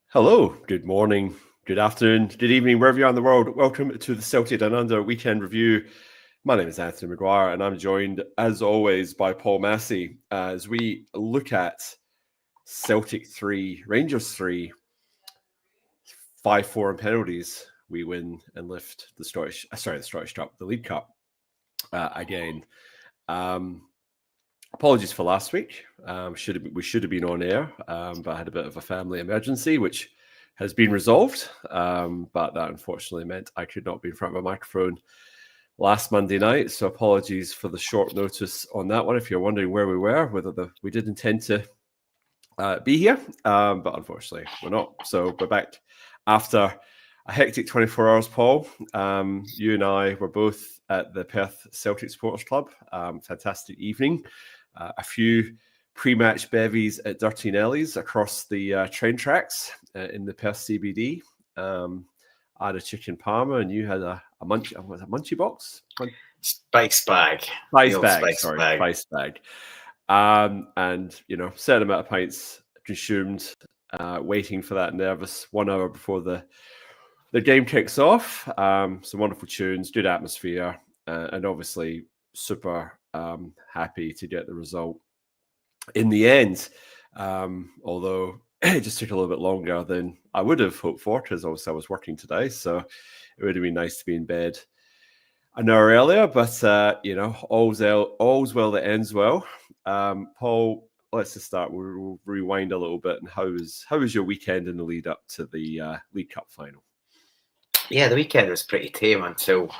Hello, good morning, good afternoon, good evening, wherever you are in the world. Welcome to the Celtic Down Under weekend review. My name is Anthony Maguire, and I'm joined, as always, by Paul Massey as we look at Celtic 3, Rangers 3, 5-4 in penalties. We win and lift the Scottish Cup, the League Cup again. Apologies for last week. We should have been on air, but I had a bit of a family emergency, which has been resolved. But that unfortunately meant I could not be in front of a microphone last Monday night. So apologies for the short notice on that one. If you're wondering where we were, we did intend to be here, but unfortunately we're not. So we're back after a hectic 24 hours, Paul. You and I were both at the Perth Celtic Supporters Club. Fantastic evening. A few pre-match bevies at Dirty Nelly's across the train tracks in the Perth CBD. I had a chicken parma, and you had a munchie box? Spice bag. Spice bag. And, certain amount of pints consumed, waiting for that nervous 1 hour before the game kicks off. Some wonderful tunes, good atmosphere, and obviously super happy to get the result in the end. Although it just took a little bit longer than I would have hoped for, because obviously I was working today, so it would have been nice to be in bed an hour earlier. But all's well that ends well. Paul, let's just start. We'll rewind a little bit. And how was your weekend in the lead up to the League Cup final? Yeah, the weekend was pretty tame until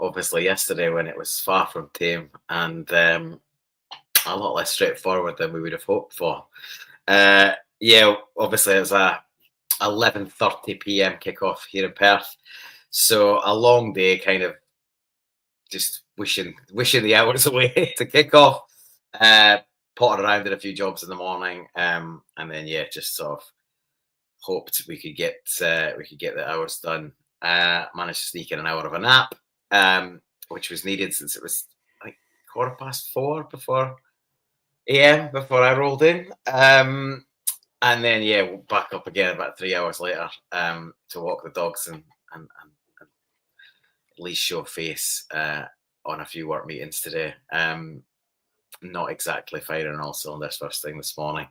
obviously yesterday, when it was far from tame and a lot less straightforward than we would have hoped for. Obviously it was a 11:30 p.m. kickoff here in Perth, so a long day, kind of just wishing the hours away to kick off. Potted around in a few jobs in the morning, and then just sort of hoped we could get the hours done. Managed to sneak in an hour of a nap, which was needed since it was like 4:15 a.m. before I rolled in. And then back up again about 3 hours later to walk the dogs and at least show face on a few work meetings today. Not exactly firing on all cylinders first thing this morning,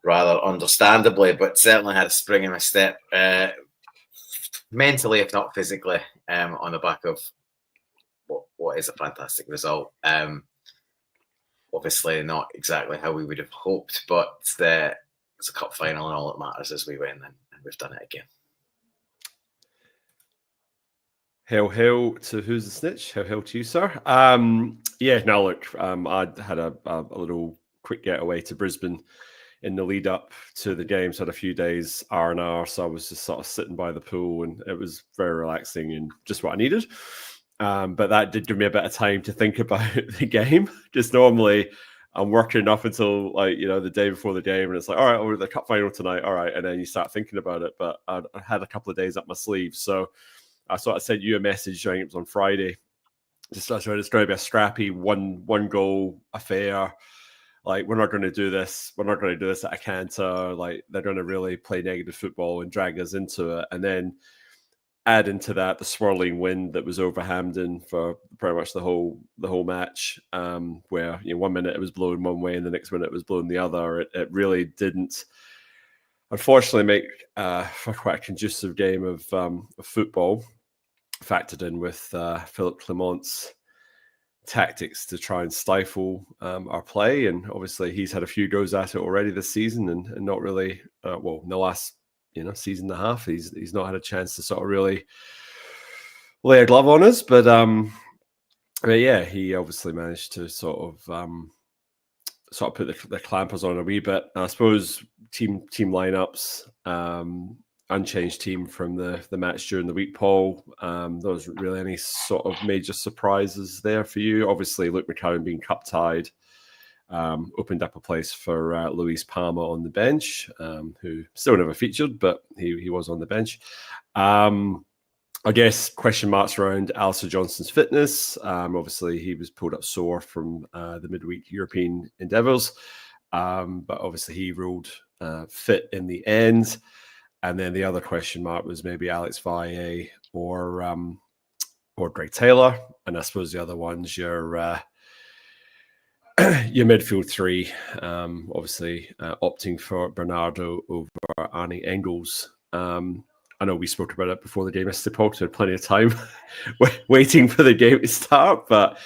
rather understandably, but certainly had a spring in my step, mentally, if not physically, on the back of what is a fantastic result. Obviously not exactly how we would have hoped, but it's a cup final, and all that matters is we win, and we've done it again. Hail to who's the snitch? Hail to you, sir. Look, I had a little quick getaway to Brisbane in the lead up to the game. So I had a few days R&R, so I was just sort of sitting by the pool, and it was very relaxing and just what I needed. But that did give me a bit of time to think about the game. Just normally I'm working up until the day before the game, and it's like, all right, we're at the cup final tonight. All right. And then you start thinking about it. But I had a couple of days up my sleeve. So I sort of sent you a message, I think it was on Friday. It's going to be a scrappy one goal affair. Like, we're not going to do this. We're not going to do this at a canter. Like, they're going to really play negative football and drag us into it. And then add into that the swirling wind that was over Hampden for pretty much the whole match, where 1 minute it was blowing one way and the next minute it was blowing the other. It really didn't, unfortunately, make for quite a conducive game of football, factored in with Philippe Clement's tactics to try and stifle our play. And obviously he's had a few goes at it already this season, and not really, in the last season and a half, he's not had a chance to sort of really lay a glove on us. But he obviously managed to sort of put the clampers on a wee bit. I suppose team lineups, unchanged team from the match during the week, Paul. There wasn't really any sort of major surprises there for you. Obviously, Luke McCowan being cup tied opened up a place for Luis Palma on the bench, who still never featured, but he was on the bench. I guess question marks around Alistair Johnston's fitness. Obviously, he was pulled up sore from the midweek European endeavours, but obviously he ruled fit in the end. And then the other question mark was maybe Alex Valle or Greg Taylor. And I suppose the other one's your midfield three, obviously opting for Bernardo over Arnie Engels. I know we spoke about it before the game yesterday, Paul, so had plenty of time waiting for the game to start. But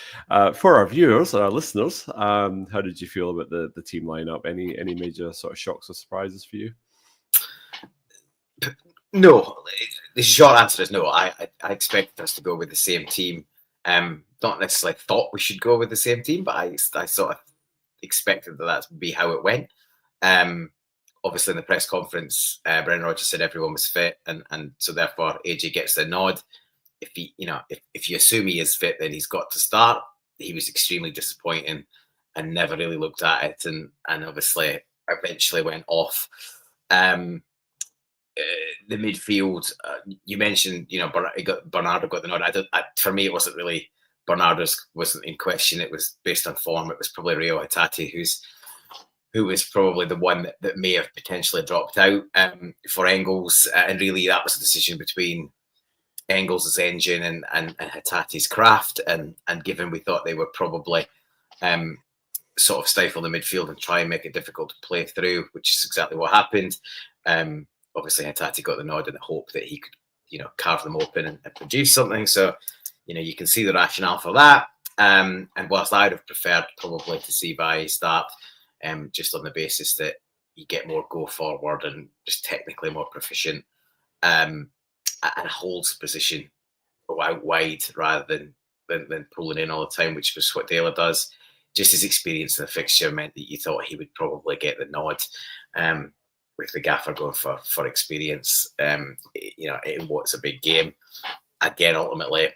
for our viewers and our listeners, how did you feel about the team lineup? Any major sort of shocks or surprises for you? No, the short answer is no. I expected us to go with the same team. Not necessarily thought we should go with the same team, but I sort of expected that would be how it went. Obviously, in the press conference, Brendan Rodgers said everyone was fit, and so therefore AJ gets the nod. If you assume he is fit, then he's got to start. He was extremely disappointing and never really looked at it, and obviously eventually went off. The midfield, you mentioned, Bernardo got the nod. For me, it wasn't really Bernardo's wasn't in question. It was based on form. It was probably Rio Hatate, who was probably the one that may have potentially dropped out for Engels. And really, that was a decision between Engels' engine and Hatate's craft. And given we thought they were probably sort of stifle the midfield and try and make it difficult to play through, which is exactly what happened. Obviously, Hatate got the nod in the hope that he could, carve them open and produce something. So, you can see the rationale for that. And whilst I would have preferred probably to see Valle start, just on the basis that you get more go forward and just technically more proficient, and holds position out wide rather than pulling in all the time, which was what Taylor does. Just his experience in the fixture meant that you thought he would probably get the nod. With the gaffer going for experience, in what's a big game. Again, ultimately,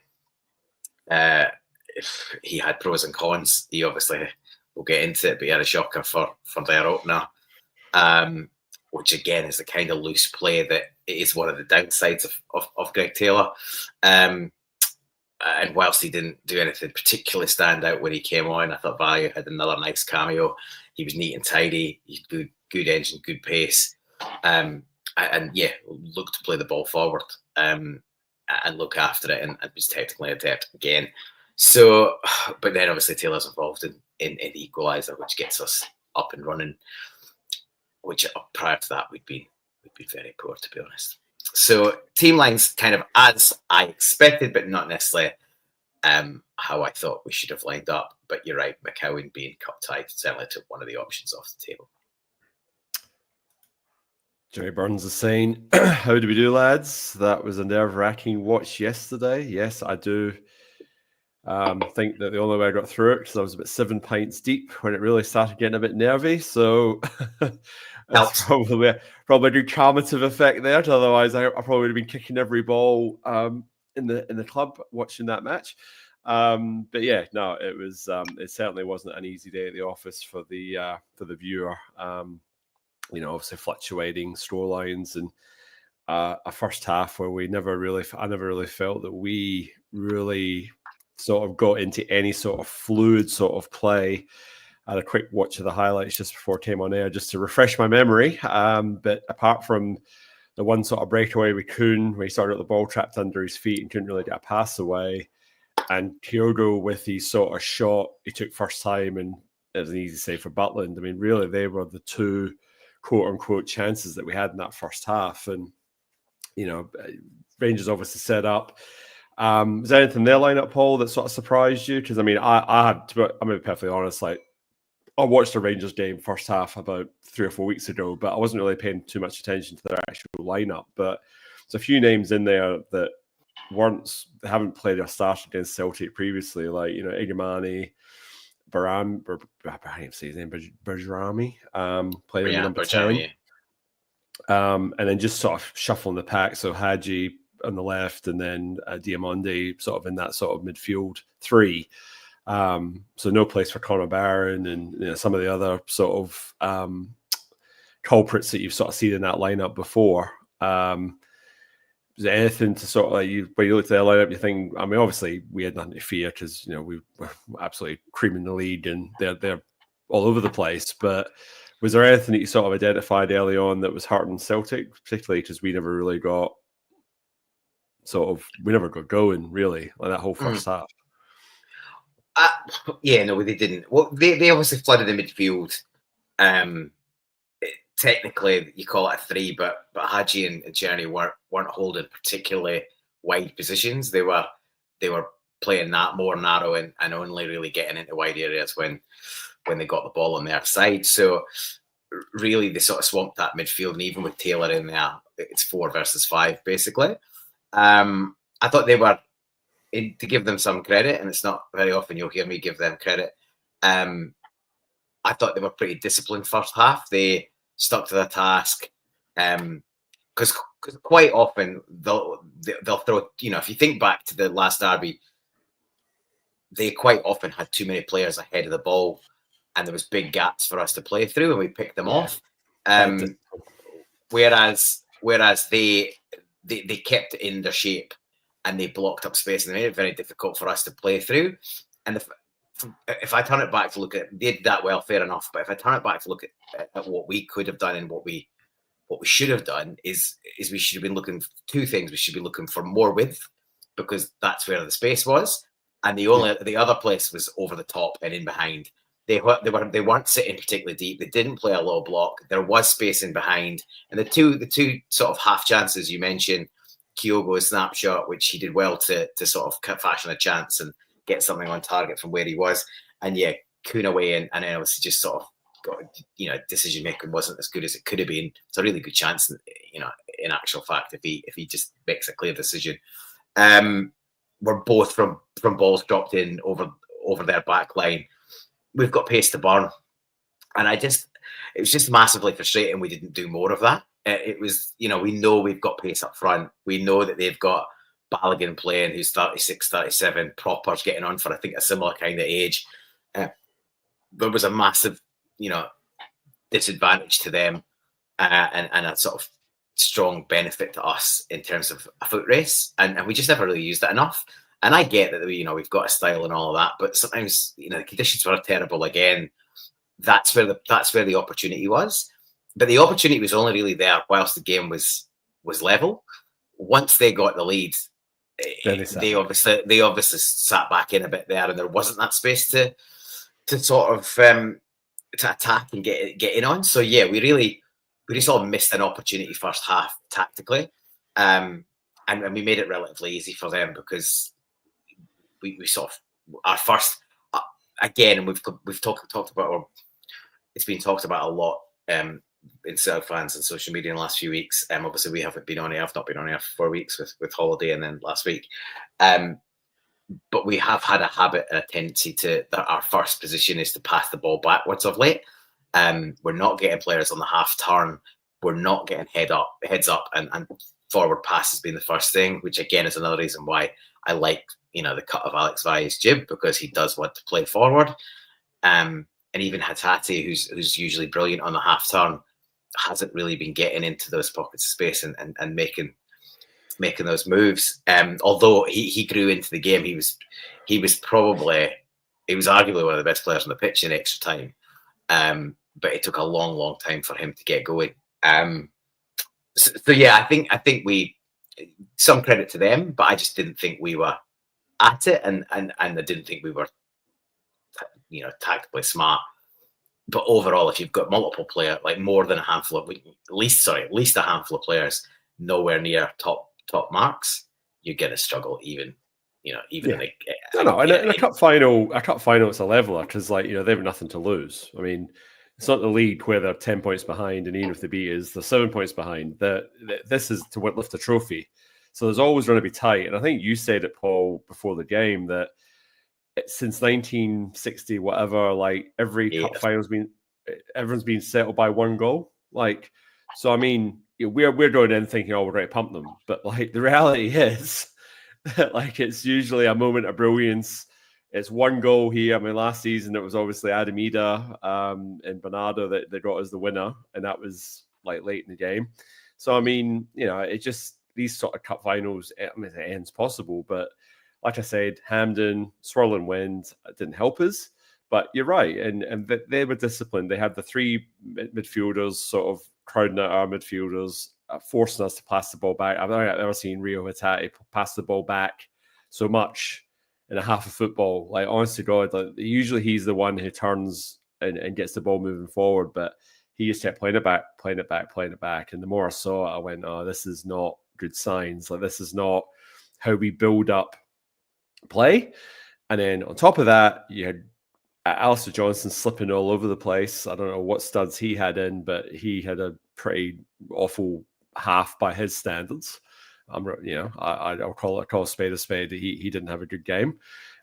if he had pros and cons, he obviously will get into it, but he had a shocker for their opener, which again is the kind of loose play that is one of the downsides of Greg Taylor. And whilst he didn't do anything particularly stand out when he came on, I thought Valle had another nice cameo. He was neat and tidy. He had good engine, good pace, and looked to play the ball forward and look after it, and was technically adept again. So, but then obviously Taylor's involved in the equaliser, which gets us up and running. Which prior to that we'd been very poor, to be honest. So team lines kind of as I expected, but not necessarily how I thought we should have lined up. But you're right, McCowan being cup tied certainly took one of the options off the table. Jerry Burns is saying, how do we do, lads? That was a nerve-wracking watch yesterday. Yes, I do think that the only way I got through it, because I was about 7 pints deep when it really started getting a bit nervy. So that's probably a good traumative effect there. Otherwise, I probably would have been kicking every ball in the club watching that match. But yeah, no, it was. It certainly wasn't an easy day at the office for the viewer. Obviously fluctuating scorelines and a first half where I never really felt that we really sort of got into any sort of fluid sort of play. I had a quick watch of the highlights just before I came on air just to refresh my memory. But apart from the one sort of breakaway with Kuhn, where he started the ball trapped under his feet and couldn't really get a pass away, and Kyogo with his sort of shot he took first time, and it was an easy save for Butland. I mean, really, they were the two quote-unquote chances that we had in that first half. And, Rangers obviously set up. Is there anything in their lineup, Paul, that sort of surprised you? Because, I mean, I'm going to be perfectly honest, like, I watched the Rangers game first half about 3 or 4 weeks ago, but I wasn't really paying too much attention to their actual lineup. But there's a few names in there that haven't played or started against Celtic previously, like, Igamani, Barami, I can't say his name, Bergerami, played in number 10. And then just sort of shuffling the pack. So Hadji on the left, and then Diamondi sort of in that sort of midfield three. So no place for Conor Barron and some of the other sort of culprits that you've sort of seen in that lineup before. Is there anything to sort of when you look at their lineup, you think? I mean, obviously we had nothing to fear because we were absolutely creaming the league and they're all over the place. But Was there anything that you sort of identified early on that was hurting Celtic, particularly because we never got going really, like that whole first half? Yeah, no, they didn't. Well, they obviously flooded the midfield. Technically, you call it a 3, but Hadji and Journey weren't holding particularly wide positions. They were playing that more narrow and only really getting into wide areas when they got the ball on their side. So really, they sort of swamped that midfield, and even with Taylor in there, it's 4 versus 5 basically. I thought they were, to give them some credit, and it's not very often you'll hear me give them credit. I thought they were pretty disciplined first half. They stuck to their task, because quite often they'll throw. If you think back to the last derby, they quite often had too many players ahead of the ball, and there was big gaps for us to play through, and we picked them off. Whereas they kept it in their shape, and they blocked up space, and they made it very difficult for us to play through. And if I turn it back to look at, they did that well, fair enough. But if I turn it back to look at what we could have done and what we should have done is we should have been looking for 2 things. We should be looking for more width, because that's where the space was, and the other place was over the top and in behind. They weren't sitting particularly deep. They didn't play a low block. There was space in behind, and the two sort of half chances you mentioned, Kyogo's snapshot, which he did well to sort of fashion a chance and get something on target from where he was, and Kuhn away, and then obviously just sort of got, decision making wasn't as good as it could have been. It's a really good chance, in actual fact, if he just makes a clear decision. We're both from balls dropped in over their back line. We've got pace to burn, and it was just massively frustrating we didn't do more of that. It was, we know we've got pace up front. We know that they've got Balogun playing, who's 36, 37, Propper's getting on for, I think, a similar kind of age. There was a massive, disadvantage to them, and a sort of strong benefit to us in terms of a foot race, and we just never really used it enough. And I get that we've got a style and all of that, but sometimes the conditions were terrible again. That's where the opportunity was, but the opportunity was only really there whilst the game was level. Once they got the lead, they obviously sat back in a bit there, and there wasn't that space to sort of to attack and get in on. So yeah, we really sort of missed an opportunity first half tactically, and we made it relatively easy for them, because we sort of our first again, and we've talked about, or it's been talked about a lot in Celtic fans and social media in the last few weeks. Obviously we haven't been on air. I've not been on air for 4 weeks with holiday, and then last week. But we have had a habit and a tendency that our first position is to pass the ball backwards of late. We're not getting players on the half turn. We're not getting heads up, and forward pass has been the first thing, which again is another reason why I like the cut of Alex Vaille's jib, because he does want to play forward. And even Hatate, who's usually brilliant on the half turn, hasn't really been getting into those pockets of space and making those moves. Although he grew into the game, he was arguably one of the best players on the pitch in extra time. But it took a long time for him to get going. So yeah, I think we, some credit to them, but I just didn't think we were at it, and I didn't think we were tactically smart. But overall, if you've got multiple players, like more than a handful of, at least a handful of players nowhere near top marks, you're going to struggle even in a cup final. A cup final, it's a leveler, because they have nothing to lose. I mean, it's not the league where they're 10 points behind, and even if they beat us, they're 7 points behind. This is to lift a trophy, so there's always going to be tight. And I think you said it, Paul, before the game, that since 1960, whatever, every cup final's everyone's been settled by 1 goal. So I mean, we're going in thinking, we're going to pump them, but the reality is that it's usually a moment of brilliance. It's 1 goal here. I mean, last season it was obviously Adam Ida and Bernardo that they got as the winner, and that was late in the game. So I mean, it just, these sort of cup finals, I mean, it ends possible, but like I said, Hampden, swirling wind, didn't help us. But you're right, and they were disciplined. They had the three midfielders sort of crowding out our midfielders, forcing us to pass the ball back. I don't think I've ever seen Rio Hatate pass the ball back so much in a half of football. Like, honest to God, like, usually he's the one who turns and gets the ball moving forward, but he just kept playing it back. And the more I saw it, I went, oh, this is not good signs. Like, this is not how we build up play. And then on top of that, you had Alistair Johnson slipping all over the place. I don't know what studs he had in, but he had a pretty awful half by his standards. I'll call a spade a spade. He didn't have a good game.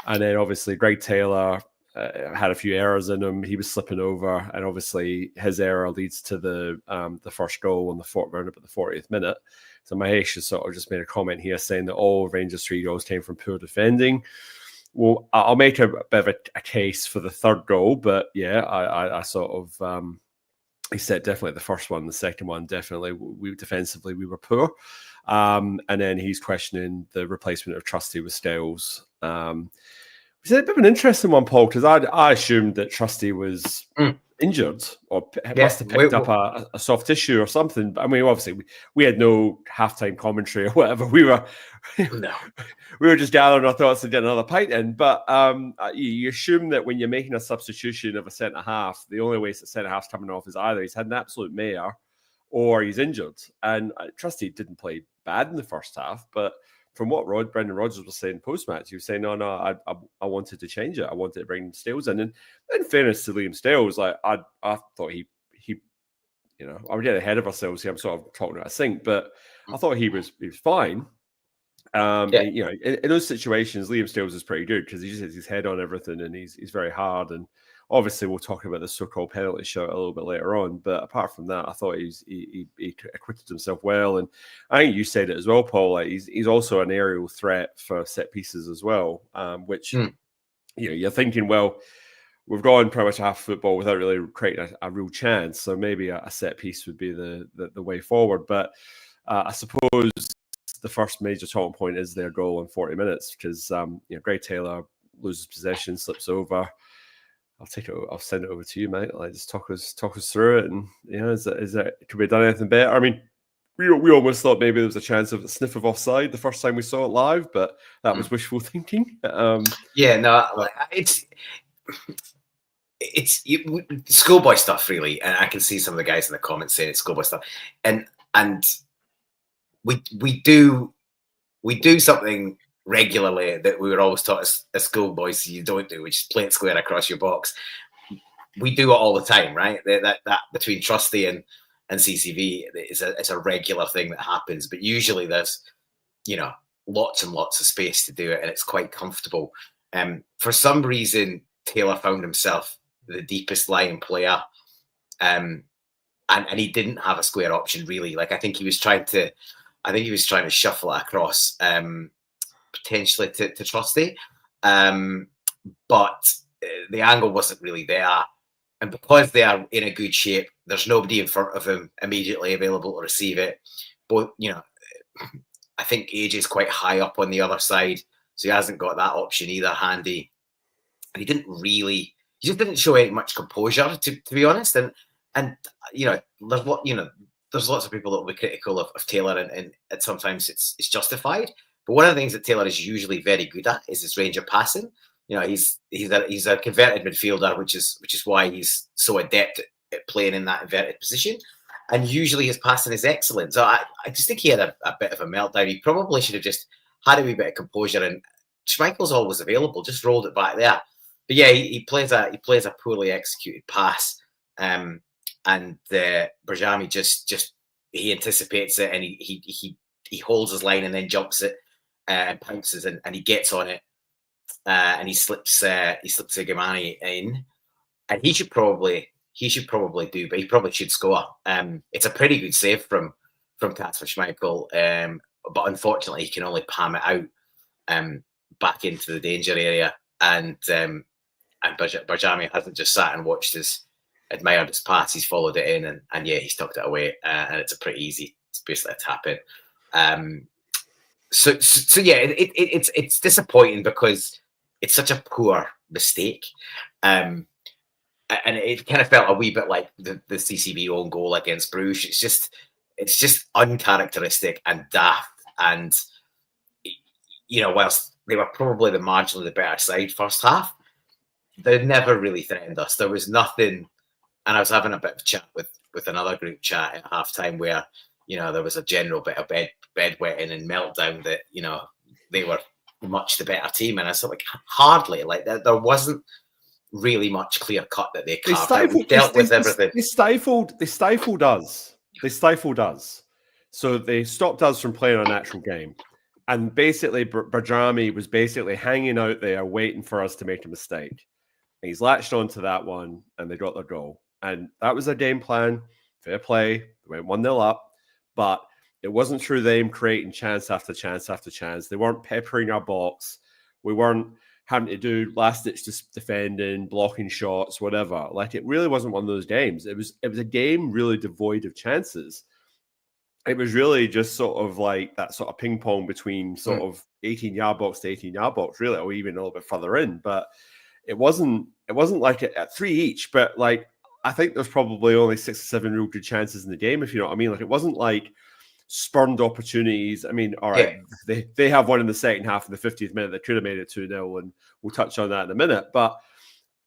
And then obviously Greg Taylor had a few errors in him. He was slipping over, and obviously his error leads to the first goal on the fourth round up at the 40th minute. So Mahesh has sort of just made a comment here saying that all Rangers 3 goals came from poor defending. Well, I'll make a bit of a case for the third goal, but yeah, I sort of he said definitely the first one, the second one definitely defensively we were poor, and then he's questioning the replacement of Trusty with Scales. It's a bit of an interesting one, Paul, because I assumed that Trusty was injured or must have picked up a soft tissue or something. I mean, obviously, we had no halftime commentary or whatever. We were just gathering our thoughts and getting another pint in. But you assume that when you're making a substitution of a centre half, the only way that centre half's coming off is either he's had an absolute mare or he's injured. And Trusty didn't play bad in the first half, but from what Brendan Rodgers was saying post-match, he was saying, no, I wanted to change it. I wanted to bring Stales in. And in fairness to Liam Stales, like I thought he I'm getting ahead of ourselves here. I'm sort of talking out of sync, but I thought he was fine. In those situations, Liam Stales is pretty good because he just has his head on everything and he's very hard. And obviously, we'll talk about the so-called penalty shot a little bit later on. But apart from that, I thought he acquitted himself well. And I think you said it as well, Paul. Like he's also an aerial threat for set pieces as well, which you're thinking, well, we've gone pretty much half football without really creating a real chance. So maybe a set piece would be the way forward. But I suppose the first major talking point is their goal in 40 minutes because Greg Taylor loses possession, slips over. I'll take it. I'll send it over to you, mate. Like, just talk us through it, and is that could we have done anything better? I mean, we almost thought maybe there was a chance of a sniff of offside the first time we saw it live, but that was wishful thinking. It's schoolboy stuff, really, and I can see some of the guys in the comments saying it's schoolboy stuff, and we do something regularly that we were always taught as schoolboys you don't do, which is play it square across your box. We do it all the time, right? That between Trusty and CCV is a regular thing that happens, but usually there's lots and lots of space to do it, and it's quite comfortable. For some reason, Taylor found himself the deepest lying player, and he didn't have a square option really. Like I think he was trying to shuffle it across. Potentially to Trusty, but the angle wasn't really there, and because they are in a good shape, there's nobody in front of him immediately available to receive it. But I think AJ's quite high up on the other side, so he hasn't got that option either handy. And he just didn't show any much composure, to be honest. And there's lots of people that will be critical of Taylor, and sometimes it's justified. But one of the things that Taylor is usually very good at is his range of passing. He's a converted midfielder, which is why he's so adept at playing in that inverted position. And usually his passing is excellent. So I just think he had a bit of a meltdown. He probably should have just had a wee bit of composure. And Schmeichel's always available, just rolled it back there. But yeah, he plays a poorly executed pass, and Brajami just he anticipates it and he holds his line and then jumps it. And pounces and he gets on it, and he slips Gamani in, and he should probably do, but he probably should score. It's a pretty good save from Kasper Schmeichel, but unfortunately he can only palm it out back into the danger area, and Barjami hasn't just sat and watched admired his pass. He's followed it in, and he's tucked it away, and it's it's basically a tap in. So yeah, it's disappointing because it's such a poor mistake. And it kind of felt a wee bit like the CCB own goal against Bruges. It's just uncharacteristic and daft. And, whilst they were probably the marginally the better side first half, they never really threatened us. There was nothing. And I was having a bit of a chat with another group chat at halftime where, there was a general bit of bedwetting and meltdown that, they were much the better team. And I said, like, hardly. Like, there wasn't really much clear cut that they carved out. We dealt with everything. They stifled us. They stifled us. So they stopped us from playing our natural game. And basically, Bajrami was basically hanging out there waiting for us to make a mistake. And he's latched onto that one, and they got their goal. And that was their game plan. Fair play. They went 1-0 up. But it wasn't through them creating chance after chance after chance. They weren't peppering our box. We weren't having to do last-ditch defending, blocking shots, whatever. Like, it really wasn't one of those games. It was a game really devoid of chances. It was really just sort of like that sort of ping pong between sort of 18-yard box to 18-yard box, really, or even a little bit further in. But it wasn't like at 3 each. But like, I think there's probably only 6 or 7 real good chances in the game, if you know what I mean. Like, it wasn't like spurned opportunities. I mean, all right, they have one in the second half in the 50th minute that could have made it 2-0, and we'll touch on that in a minute. But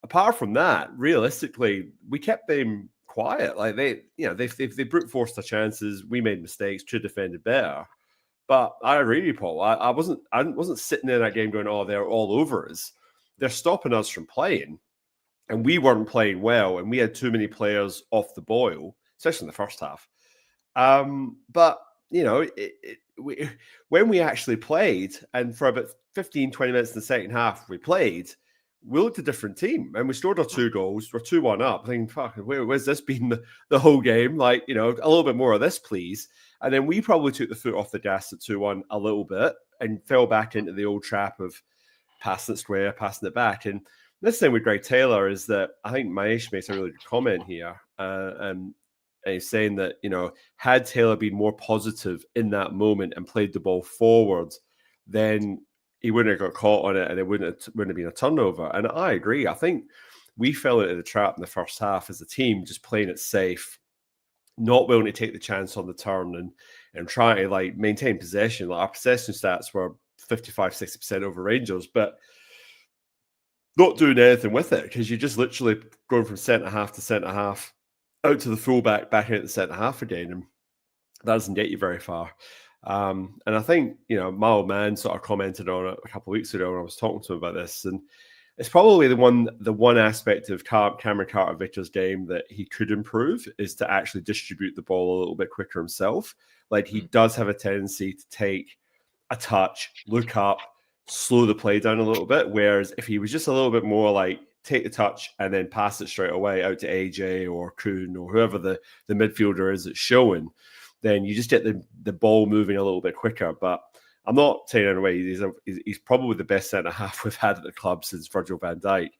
apart from that, realistically, we kept them quiet. Like, they brute forced their chances. We made mistakes, should have defended better. But I agree with you, Paul. I wasn't sitting in that game going, oh, they're all over us. They're stopping us from playing, and we weren't playing well, and we had too many players off the boil, especially in the first half. But when we actually played, and for about 15, 20 minutes in the second half, we looked a different team, and we scored our 2 goals. We're 2-1 up. Thinking, fuck, where's this been the whole game? Like, a little bit more of this, please. And then we probably took the foot off the gas at 2-1 a little bit and fell back into the old trap of passing it square, passing it back. And this thing with Greg Taylor is that I think Maesh makes a really good comment here. And he's saying that, had Taylor been more positive in that moment and played the ball forward, then he wouldn't have got caught on it, and it wouldn't have been a turnover. And I agree. I think we fell into the trap in the first half as a team, just playing it safe, not willing to take the chance on the turn and trying to like maintain possession. Like, our possession stats were 55-60% over Rangers, but not doing anything with it, because you're just literally going from centre half to centre half, out to the fullback, back out the centre half again, and that doesn't get you very far. And I think, my old man sort of commented on it a couple of weeks ago when I was talking to him about this, and it's probably the one aspect of Cameron Carter-Vickers' game that he could improve is to actually distribute the ball a little bit quicker himself. Like, he does have a tendency to take a touch, look up, slow the play down a little bit, whereas if he was just a little bit more like take the touch and then pass it straight away out to AJ or Kuhn or whoever the midfielder is that's showing, then you just get the ball moving a little bit quicker. But I'm not taking it away. He's probably the best centre-half we've had at the club since Virgil van Dijk.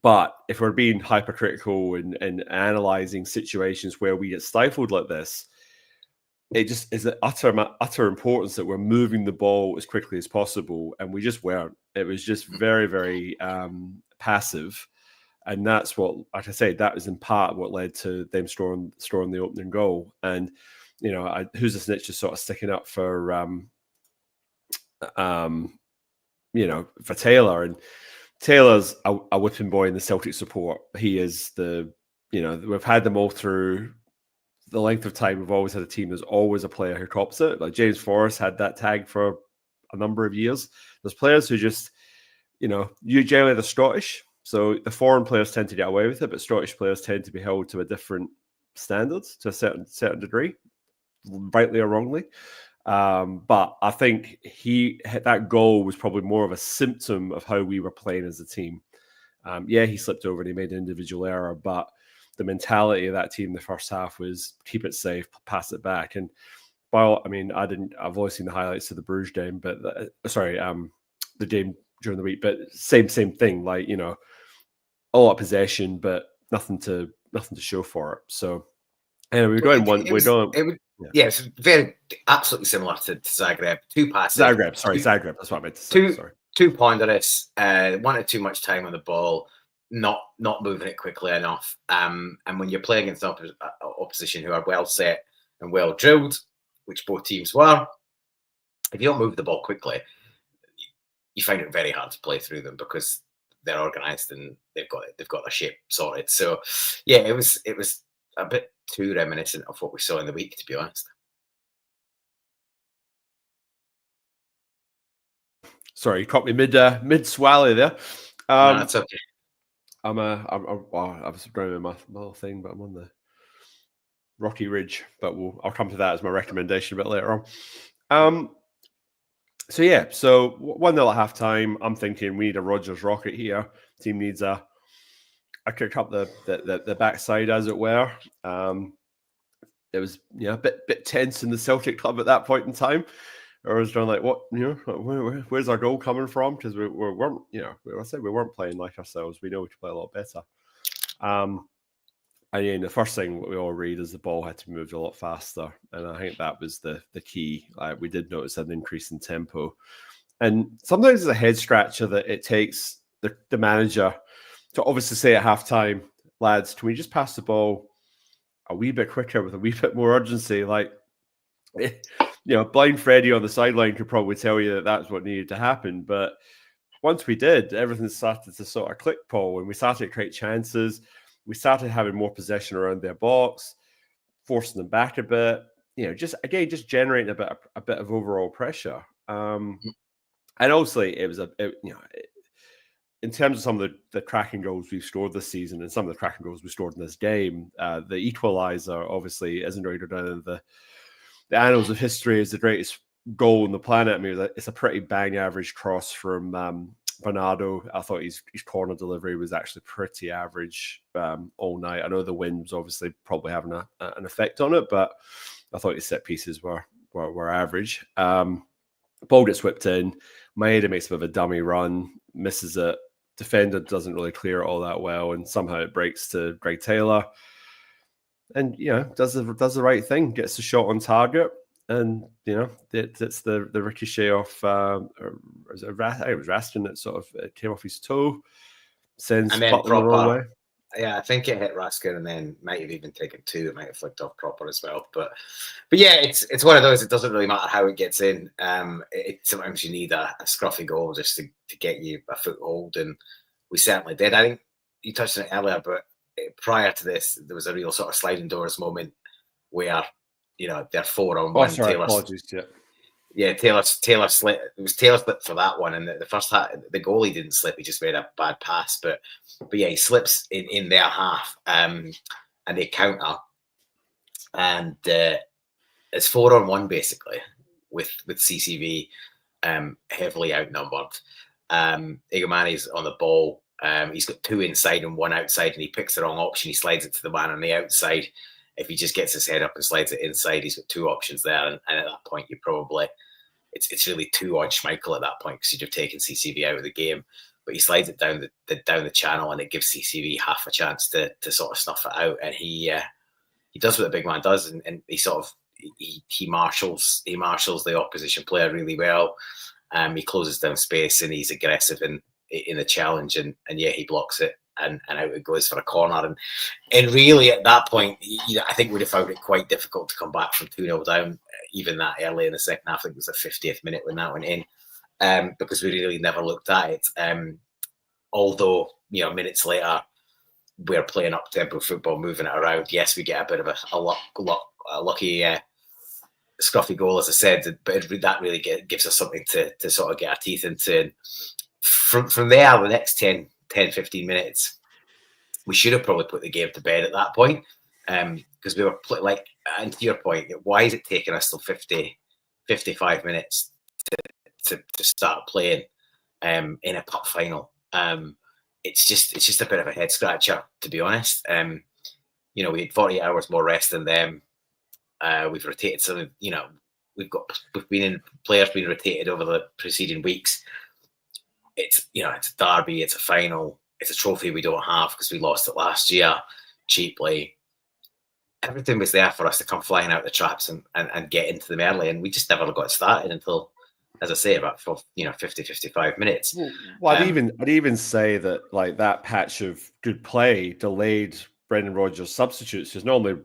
But if we're being hypercritical and analysing situations where we get stifled like this, it just is an utter importance that we're moving the ball as quickly as possible, and we just weren't. It was just very, very passive, and that's what, like I say, that was in part what led to them scoring the opening goal. And who's the snitch just sort of sticking up for for Taylor, and Taylor's a whipping boy in the Celtic support. He is we've had them all through the length of time. We've always had a team. There's always a player who cops it. Like James Forrest had that tag for a number of years. There's players who just, you generally they're Scottish, so the foreign players tend to get away with it, but Scottish players tend to be held to a different standard to a certain degree, rightly or wrongly. But I think that goal was probably more of a symptom of how we were playing as a team. He slipped over and he made an individual error, but the mentality of that team in the first half was keep it safe, pass it back. And I've only seen the highlights of the Bruges game, but the game during the week, but same thing, like, a lot of possession, but nothing to show for it. So anyway, it's very absolutely similar to Zagreb. 2 passes. Zagreb, that's what I meant to say. too ponderous, wanted too much time on the ball, not moving it quickly enough. And when you're playing against opposition who are well set and well drilled, which both teams were, if you don't move the ball quickly, you find it very hard to play through them because they're organised and they've got their shape sorted. So yeah, it was a bit too reminiscent of what we saw in the week, to be honest. Sorry, you caught me mid swally there. No, that's okay. I was driving my little thing, but I'm on the Rocky Ridge. But I'll come to that as my recommendation a bit later on. So 1-0 at half time. I'm thinking we need a Rodgers rocket here. Team needs a kick up the backside, as it were. It was a bit tense in the Celtic club at that point in time. I was trying like, what, where's our goal coming from? Because we weren't, I said we weren't playing like ourselves. We know we could play a lot better. And the first thing we all read is the ball had to be moved a lot faster, and I think that was the key. We did notice an increase in tempo, and sometimes it's a head scratcher that it takes the manager to obviously say at halftime, lads, can we just pass the ball a wee bit quicker with a wee bit more urgency? Like, blind Freddie on the sideline could probably tell you that that's what needed to happen, but once we did, everything started to sort of click, Paul, and we started to create chances. We started having more possession around their box, forcing them back a bit. Just generating a bit of overall pressure. And obviously, it was in terms of some of the cracking goals we've scored this season, and some of the cracking goals we scored in this game, the equaliser obviously isn't going to go down in the annals of history as the greatest goal on the planet. I mean, it's a pretty bang average cross from Bernardo. I thought his corner delivery was actually pretty average all night. I know the wind was obviously probably having an effect on it, but I thought his set pieces were average. Ball gets whipped in. Maeda makes a bit of a dummy run, misses it. Defender doesn't really clear it all that well, and somehow it breaks to Greg Taylor. And does the right thing, gets the shot on target. And it's the ricochet off. I think it was Raskin that sort of came off his toe, sends Butland the wrong way. Yeah, I think it hit Raskin, and then might have even taken two. It might have flicked off proper as well. But yeah, it's one of those. It doesn't really matter how it gets in. Sometimes you need a scruffy goal just to get you a foothold, and we certainly did. I think you touched on it earlier, but prior to this, there was a real sort of sliding doors moment where they're 4-on-1. Oh, sorry, apologies. Yeah, Taylor slipped. It was Taylor slipped for that one, and the first half, the goalie didn't slip. He just made a bad pass, but yeah, he slips in their half, and they counter, and it's 4-on-1 basically with CCV heavily outnumbered. Igomani's on the ball. He's got two inside and one outside, and he picks the wrong option. He slides it to the man on the outside. If he just gets his head up and slides it inside, he's got two options there. And at that point, you probably it's really too on Schmeichel at that point because you'd have taken CCV out of the game. But he slides it down the channel, and it gives CCV half a chance to sort of snuff it out. And he does what the big man does, and he sort of he marshals the opposition player really well. He closes down space, and he's aggressive in the challenge, and yeah, he blocks it. And out it goes for a corner. And really at that point, I think we'd have found it quite difficult to come back from 2-0 down, even that early in the second half. I think it was the 50th minute when that went in, because we really never looked at it. Although, minutes later, we're playing up-tempo football, moving it around. Yes, we get a bit of a lucky scruffy goal, as I said, but that really gives us something to sort of get our teeth into. And from there, the next 10, 15 minutes, we should have probably put the game to bed at that point, because we were and to your point, why is it taking us till 55 minutes to start playing in a cup final? It's just a bit of a head scratcher, to be honest. We had 48 hours more rest than them. We've rotated some, players being rotated over the preceding weeks. It's a derby, it's a final, it's a trophy we don't have because we lost it last year cheaply. Everything was there for us to come flying out the traps and get into them early, and we just never got started until as I say, about 50, 55 minutes. Well, I'd even say that like that patch of good play delayed Brendan Rodgers' substitutes, because normally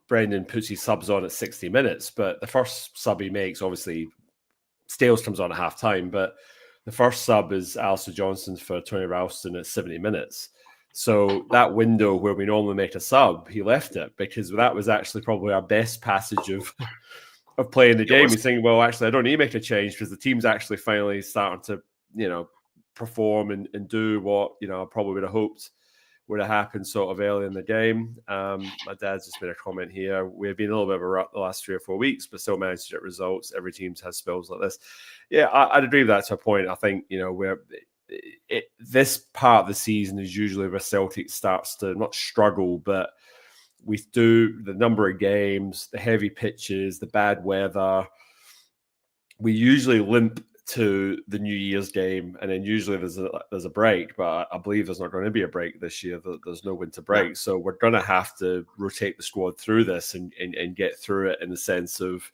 Brendan puts his subs on at 60 minutes, but the first sub he makes, obviously, Stales comes on at half time, but the first sub is Alistair Johnston for Tony Ralston at 70 minutes. So that window where we normally make a sub, he left it because that was actually probably our best passage of playing the game. He's saying, well, actually, I don't need to make a change because the team's actually finally starting to, perform and do what, I probably would have hoped would have happened sort of early in the game. My dad's just made a comment here. We've been a little bit of a rut the last 3 or 4 weeks, but still managed to get results. Every team has spells like this. Yeah, I'd agree with that to a point. I think, this part of the season is usually where Celtic starts to not struggle, but we do the number of games, the heavy pitches, the bad weather. We usually limp to the New Year's game, and then usually there's a break, but I believe there's not going to be a break this year. There's no winter break, so we're going to have to rotate the squad through this and get through it in the sense of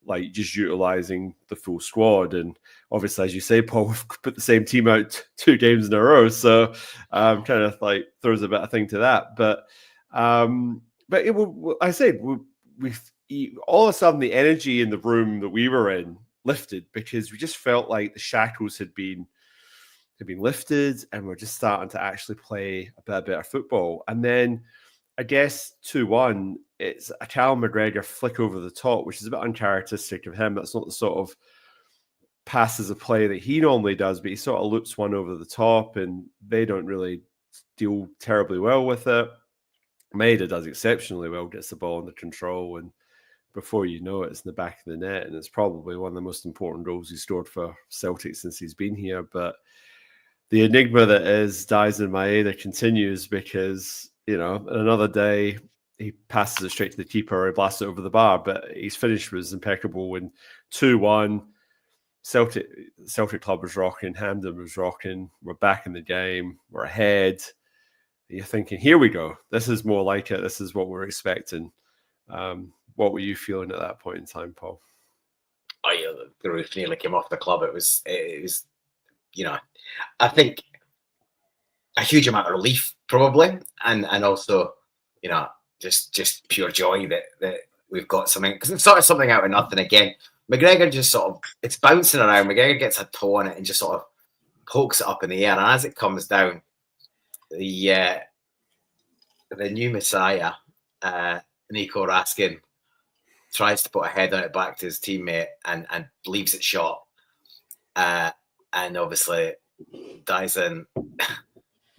like just utilizing the full squad. And obviously, as you say, Paul, we've put the same team out 2 games in a row, so kind of like throws a bit of thing to that. But it will, I said, we've all of a sudden the energy in the room that we were in lifted because we just felt like the shackles had been lifted and we're just starting to actually play a bit better football. And then I guess 2-1, it's a Callum McGregor flick over the top, which is a bit uncharacteristic of him. That's not the sort of passes of play that he normally does, but he sort of loops one over the top and they don't really deal terribly well with it. Maeda does exceptionally well, gets the ball under control, and before you know it, it's in the back of the net, and it's probably one of the most important goals he's scored for Celtic since he's been here. But the enigma that is Daizen Maeda continues because, another day he passes it straight to the keeper or blasts it over the bar, but his finish was impeccable. When 2-1, Celtic club was rocking, Hampden was rocking, we're back in the game, we're ahead. You're thinking, here we go. This is more like it. This is what we're expecting. What were you feeling at that point in time, Paul? Oh yeah, the roof nearly came off the club. It was, I think a huge amount of relief probably, and also, just pure joy that we've got something, because it's sort of something out of nothing again. McGregor just sort of, it's bouncing around. McGregor gets a toe on it and just sort of pokes it up in the air, and as it comes down, the new Messiah, Nico Raskin, tries to put a head on it back to his teammate and leaves it short. And obviously, Dyson,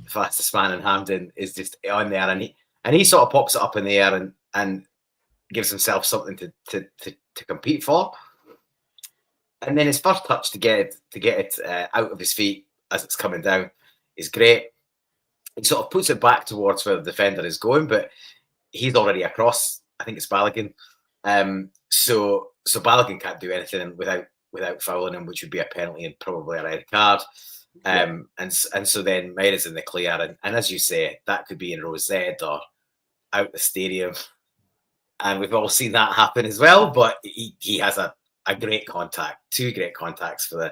fastest man in Hampden, is just on there, and he sort of pops it up in the air and gives himself something to compete for. And then his first touch to get it out of his feet as it's coming down is great. He sort of puts it back towards where the defender is going, but he's already across. I think it's Balogun. So Balogun can't do anything without fouling him, which would be a penalty and probably a red card. And so then Maeda's in the clear, and as you say, that could be in row Z or out the stadium, and we've all seen that happen as well. But he has a great contact, 2 great contacts for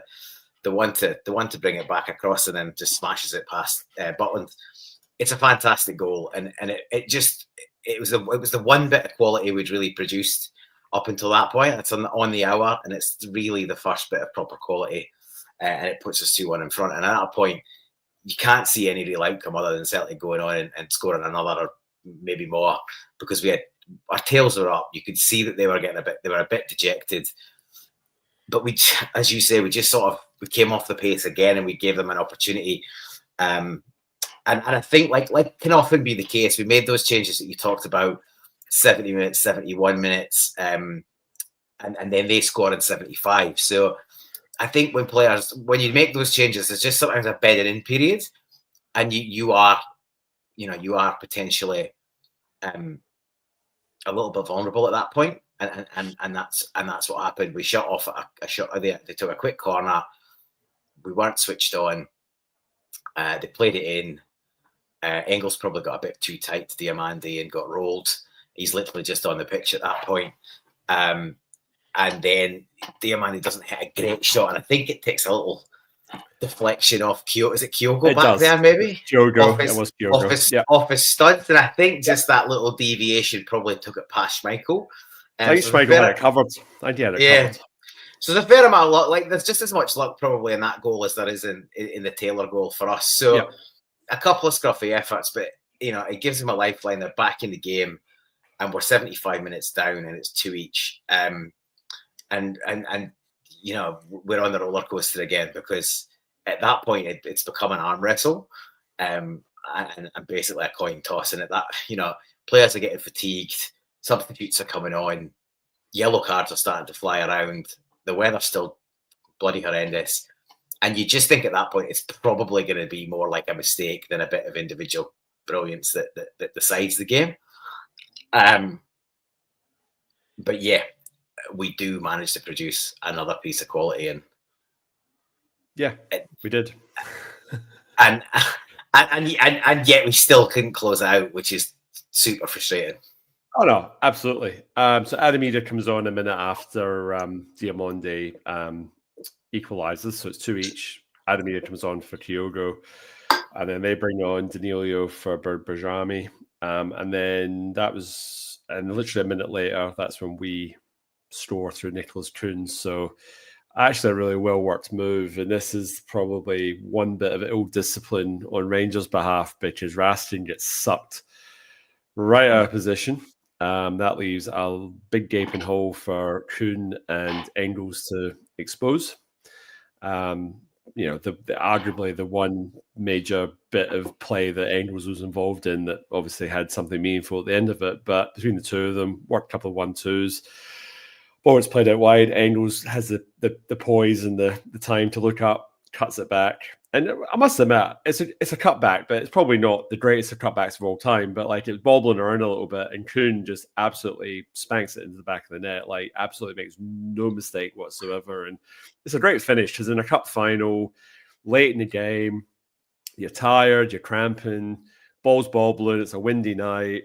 the one to bring it back across, and then just smashes it past Butland. It's a fantastic goal, and it was the one bit of quality we'd really produced up until that point. It's on the hour, and it's really the first bit of proper quality, and it puts us 2-1 in front. And at that point, you can't see any real outcome other than Celtic going on and scoring another or maybe more, because our tails were up. You could see that they were a bit dejected. But we, as you say, we came off the pace again, and we gave them an opportunity. And I think, like can often be the case, we made those changes that you talked about, 70 minutes, 71 minutes, and then they scored in 75. So I think when you make those changes, there's just sometimes a bedded in period, and you are potentially a little bit vulnerable at that point, and that's what happened. We shut off a shot. They took a quick corner. We weren't switched on. They played it in. Engels probably got a bit too tight to Diamandi and got rolled. He's literally just on the pitch at that point. and then Diamandi doesn't hit a great shot, and I think it takes a little deflection off Kyogo. Is it Kyogo back there, maybe? Kyogo. It was Kyogo. Off his studs, and I think just that little deviation probably took it past Schmeichel. I think Schmeichel had it covered. I did it covered. So there's a fair amount of luck. Like, there's just as much luck probably in that goal as there is in the Taylor goal for us. So a couple of scruffy efforts, but it gives them a lifeline. They're back in the game, and we're 75 minutes down, and it's 2 each. And we're on the roller coaster again, because at that point it's become an arm wrestle, and basically a coin toss. And at that, players are getting fatigued, substitutes are coming on, yellow cards are starting to fly around. The weather's still bloody horrendous. And you just think at that point it's probably going to be more like a mistake than a bit of individual brilliance that decides the game. But yeah, we do manage to produce another piece of quality. And yeah, we did. and yet we still couldn't close it out, which is super frustrating. Oh, no, absolutely. So Adamida comes on a minute after Diamandi equalises, so it's 2 each. Adamida comes on for Kyogo, and then they bring on Danilo for Berjami. And then literally a minute later, that's when we score through Nicholas Kuhn. So actually a really well-worked move, and this is probably one bit of ill discipline on Rangers' behalf, because Raskin gets sucked right out of position. That leaves a big gaping hole for Kuhn and Engels to expose. Arguably the one major bit of play that Engels was involved in that obviously had something meaningful at the end of it. But between the two of them, worked a couple of 1-2s. Ball was played out wide. Engels has the poise and the time to look up, cuts it back. And I must admit, it's a cutback, but it's probably not the greatest of cutbacks of all time. But like, it's bobbling around a little bit, and Kuhn just absolutely spanks it into the back of the net. Like, absolutely makes no mistake whatsoever. And it's a great finish, because in a cup final, late in the game, you're tired, you're cramping, ball's bobbling, it's a windy night.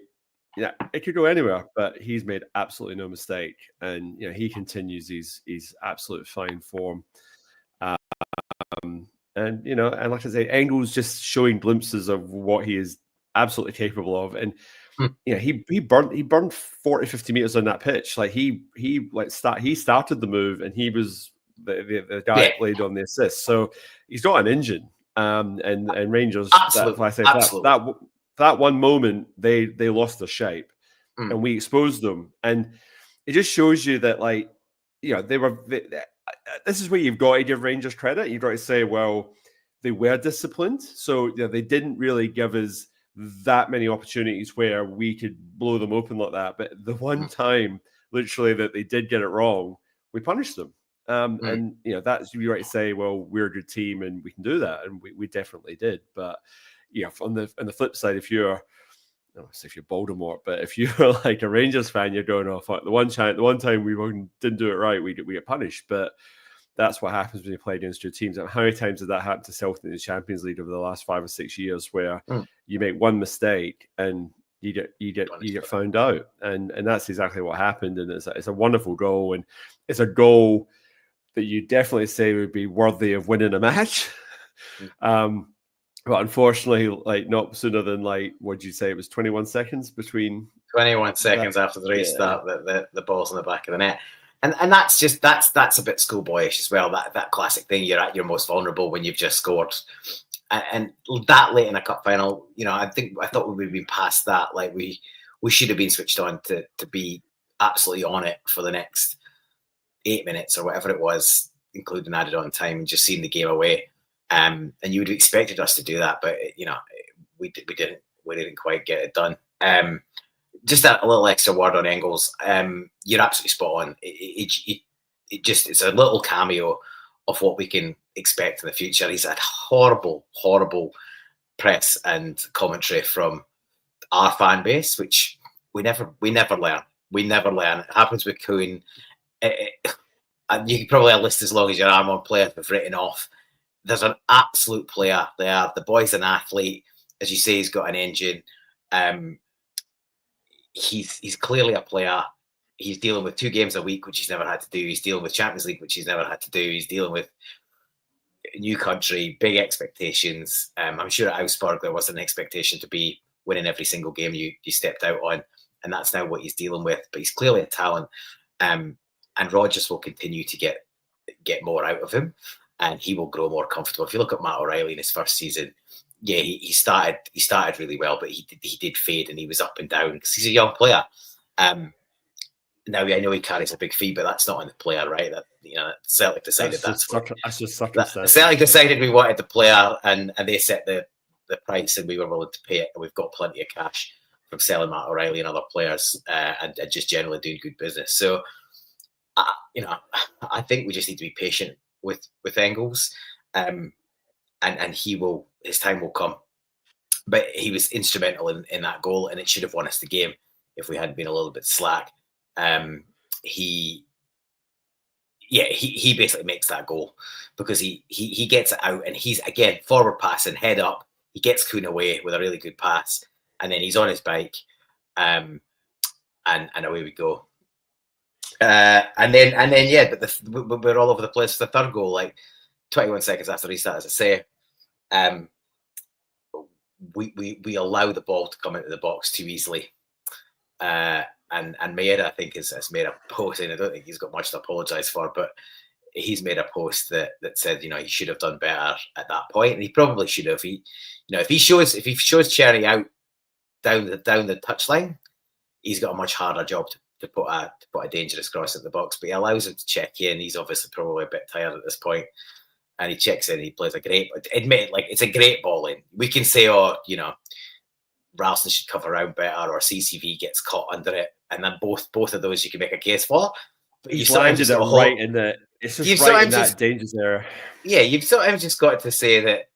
Yeah, it could go anywhere, but he's made absolutely no mistake, and he continues his absolute fine form. And like I say, Engels just showing glimpses of what he is absolutely capable of. And he burned 40, 50 meters on that pitch. Like he started the move, and he was the guy that played on the assist. So he's got an engine. And Rangers, that one moment they lost their shape, and we exposed them. And it just shows you that, like, this is where you've got to give Rangers credit. You've got to say, well, they were disciplined. So they didn't really give us that many opportunities where we could blow them open like that. But the one time, literally, that they did get it wrong, we punished them. And that's, you're right to say, well, we're a good team and we can do that. And we definitely did. But on the flip side, if you're Baltimore, but if you're like a Rangers fan, you're going off. The one time we didn't do it right, we get punished. But that's what happens when you play against your teams. And how many times did that happen to Celtic in the Champions League over the last 5 or 6 years, where you make one mistake and you get found out, and that's exactly what happened. And it's a wonderful goal, and it's a goal that you definitely say would be worthy of winning a match. But unfortunately, like, not sooner than, like, what did you say? It was 21 seconds between 21 seconds after the restart, the ball's in the back of the net. And that's a bit schoolboyish as well. That classic thing, you're at your most vulnerable when you've just scored. And that late in a cup final, I thought we'd been past that. Like, we should have been switched on to be absolutely on it for the next 8 minutes or whatever it was, including added on time, and just seeing the game away. And you would have expected us to do that, but we didn't quite get it done. Just a little extra word on Engels. You're absolutely spot on. It's a little cameo of what we can expect in the future. He's had horrible press and commentary from our fan base, which we never learn. We never learn. It happens with Kuhn. And you can probably list as long as your arm on players we've written off. There's an absolute player there. The boy's an athlete. As you say, he's got an engine. He's clearly a player he's dealing with 2 games a week, which he's never had to do. He's dealing with Champions League, which he's never had to do. He's dealing with new country, big expectations. I'm sure at Augsburg there was an expectation to be winning every single game you stepped out on, and that's now what he's dealing with. But he's clearly a talent, and Rodgers will continue to get more out of him, and he will grow more comfortable. If you look at Matt O'Reilly in his first season, yeah, he started really well, but he did fade and he was up and down because he's a young player. Now I know he carries a big fee, but that's not on the player, right? That Celtic decided that's just circumstance. Celtic decided we wanted the player, and they set the price, and we were willing to pay it. And we've got plenty of cash from selling Matt O'Reilly and other players, and just generally doing good business. So, I think we just need to be patient with Engels, and his time will come. But he was instrumental in that goal, and it should have won us the game if we hadn't been a little bit slack. He basically makes that goal because he gets it out, and he's again forward passing, head up. He gets Kuhn away with a really good pass, and then he's on his bike, and away we go. And then but we're all over the place. The third goal, like 21 seconds after restart, as I say, we allow the ball to come into the box too easily. And Maeda, I think, has made a post, and I don't think he's got much to apologise for, but he's made a post that said, he should have done better at that point, and he probably should have. If he shows Cherry out down the touchline, he's got a much harder job to put a dangerous cross at the box. But he allows him to check in. He's obviously probably a bit tired at this point, and he checks in. He plays a great. Admit, it's a great ball in. We can say, Ralston should cover around better, or CCV gets caught under it, and then both of those you can make a case for. But he's landed it right in the. It's just right in that danger there. Yeah, you've sometimes just got to say that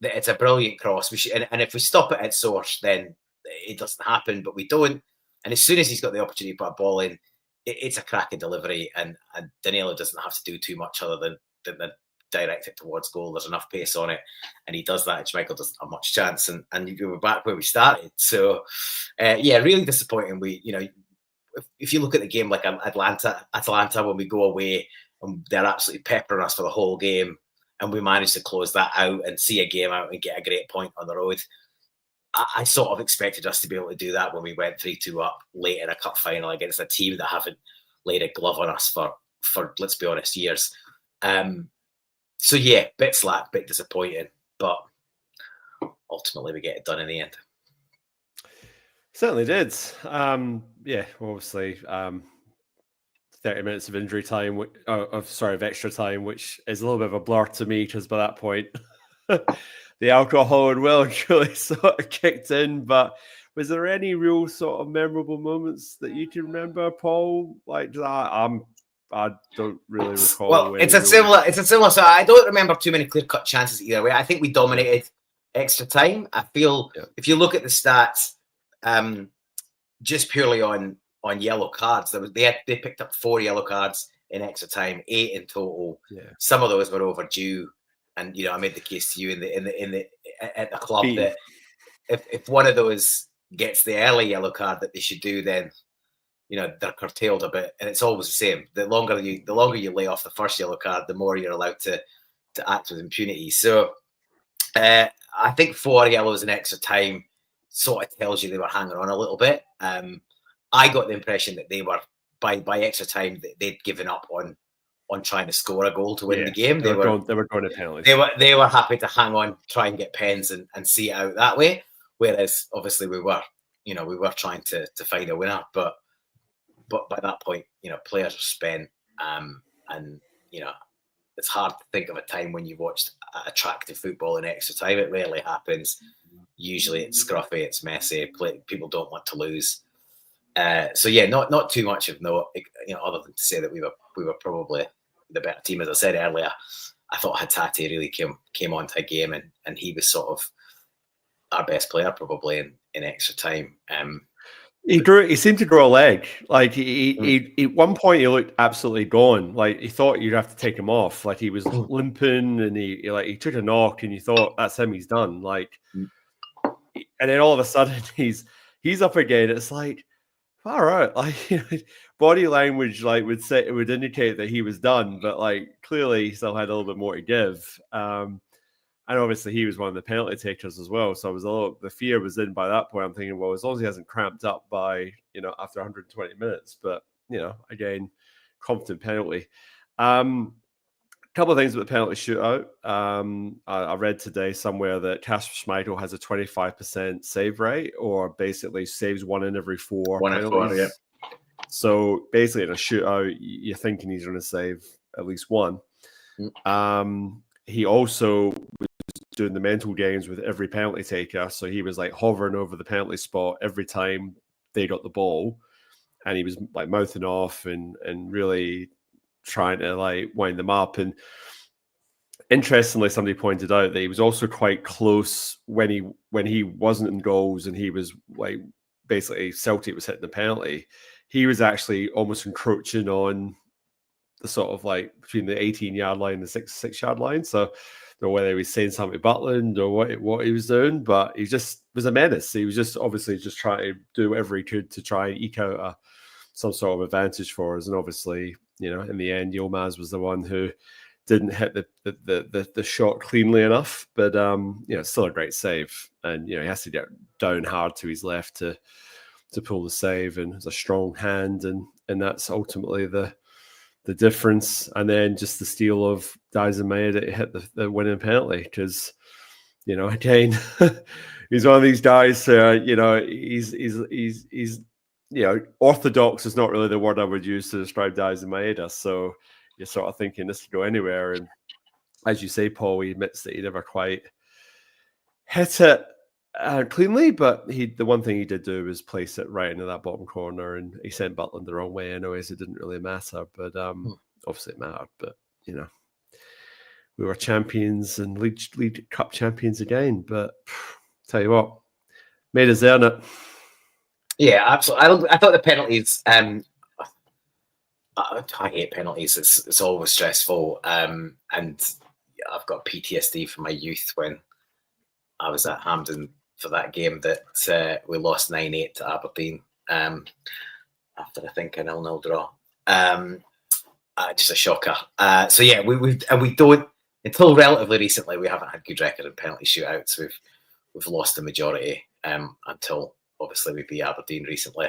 it's a brilliant cross. We should, and if we stop it at source, then it doesn't happen. But we don't. And as soon as he's got the opportunity to put a ball in, it's a cracking delivery, and Danilo doesn't have to do too much other than direct it towards goal. There's enough pace on it, and he does that. Schmeichel doesn't have much chance, and we're back where we started. So, really disappointing. If you look at the game like Atlanta, when we go away and they're absolutely peppering us for the whole game, and we manage to close that out and see a game out and get a great point on the road. I sort of expected us to be able to do that when we went 3-2 up late in a cup final against a team that haven't laid a glove on us for let's be honest, years. So yeah, bit slack, bit disappointing, but ultimately we get it done in the end. Certainly did. Obviously 30 minutes of injury time, of extra time, which is a little bit of a blur to me because by that point the alcohol and well and truly sort of kicked in. But was there any real sort of memorable moments that you can remember, Paul? Like that, I don't really recall. Well, it's a similar. So I don't remember too many clear-cut chances either way. I think we dominated extra time. I feel if you look at the stats, just purely on yellow cards, they picked up 4 yellow cards in extra time, 8 in total. Yeah. Some of those were overdue, and I made the case to you at the club that if one of those gets the early yellow card that they should do, then they're curtailed a bit, and it's always the same. The longer you lay off the first yellow card, the more you're allowed to act with impunity. So I think 4 yellows in extra time sort of tells you they were hanging on a little bit. I got the impression that they were by extra time they'd given up on trying to score a goal to win the game. They were going to penalties. They were happy to hang on, try and get pens and see it out that way. Whereas obviously we were trying to find a winner, but by that point, players are spent, and it's hard to think of a time when you've watched attractive football in extra time. It rarely happens. Usually, it's scruffy, it's messy. People don't want to lose. So yeah, not too much of note, other than to say that we were probably the better team. As I said earlier, I thought Hatate really came onto a game, and he was sort of our best player probably in extra time. He seemed to grow a leg. Like he at one point he looked absolutely gone. Like he thought you'd have to take him off. Like he was limping, and he took a knock, and you thought that's him. He's done. Like, and then all of a sudden he's up again. It's like, all right. Like body language like would indicate that he was done, but like clearly he still had a little bit more to give. And obviously he was one of the penalty takers as well. So the fear was in by that point. I'm thinking, well, as long as he hasn't cramped up by, after 120 minutes, but again, competent penalty. Couple of things with the penalty shootout. I read today somewhere that Kasper Schmeichel has a 25% save rate, or basically saves one in every four penalties. Yeah. So basically in a shootout, you're thinking he's going to save at least one. He also was doing the mental games with every penalty taker. So he was like hovering over the penalty spot every time they got the ball. And he was like mouthing off and really trying to like wind them up. And interestingly, somebody pointed out that he was also quite close when he wasn't in goals and he was like basically Celtic was hitting the penalty. He was actually almost encroaching on the sort of like between the 18-yard line and the 6-yard line. So I don't know whether he was saying something to Butland or what he was doing, but he just was a menace. He was just obviously just trying to do whatever he could to try and eke out some sort of advantage for us. And obviously, in the end, Yilmaz was the one who didn't hit the shot cleanly enough, but still a great save. And he has to get down hard to his left to pull the save, and it's a strong hand, and that's ultimately the difference. And then just the steal of Daisen Maeda to hit the winning penalty, because again, he's one of these guys. He's orthodox is not really the word I would use to describe Daisen Maeda. So you're sort of thinking this could go anywhere. And as you say, Paul, he admits that he never quite hit it cleanly, but the one thing he did do was place it right into that bottom corner, and he sent Butland the wrong way anyways. It didn't really matter, but obviously it mattered. But we were champions and League Cup champions again. But tell you what, made us earn it. Yeah, absolutely. I thought the penalties. I hate penalties. It's always stressful, and I've got PTSD from my youth when I was at Hampden for that game that we lost 9-8 to Aberdeen after I think an 0-0 draw. Just a shocker. So yeah, we don't, until relatively recently, we haven't had good record in penalty shootouts. We've lost the majority until obviously we beat Aberdeen recently,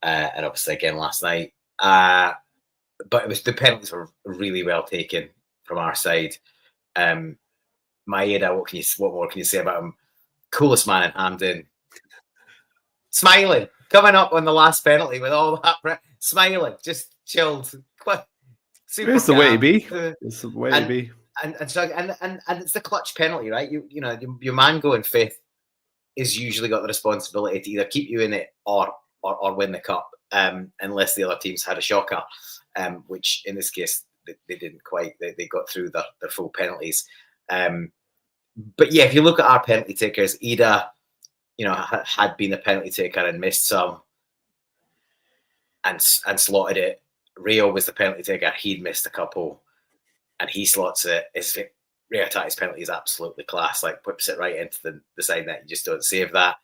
and obviously again last night. But the penalties were really well taken from our side. Maeda, what more can you say about him? Coolest man in Hampden. Smiling, coming up on the last penalty with all that, smiling, just chilled. It's the way to be. It's the way to be. And it's the clutch penalty, right? Your man going fifth is usually got the responsibility to either keep you in it or win the cup, unless the other teams had a shocker, which in this case they didn't quite. They got through their full penalties. But yeah, if you look at our penalty takers, Ida, had been a penalty taker and missed some, and slotted it. Rio was the penalty taker; he'd missed a couple, and he slots it. Rio Tati's penalty is absolutely class. Like whips it right into the side net. You just don't save that.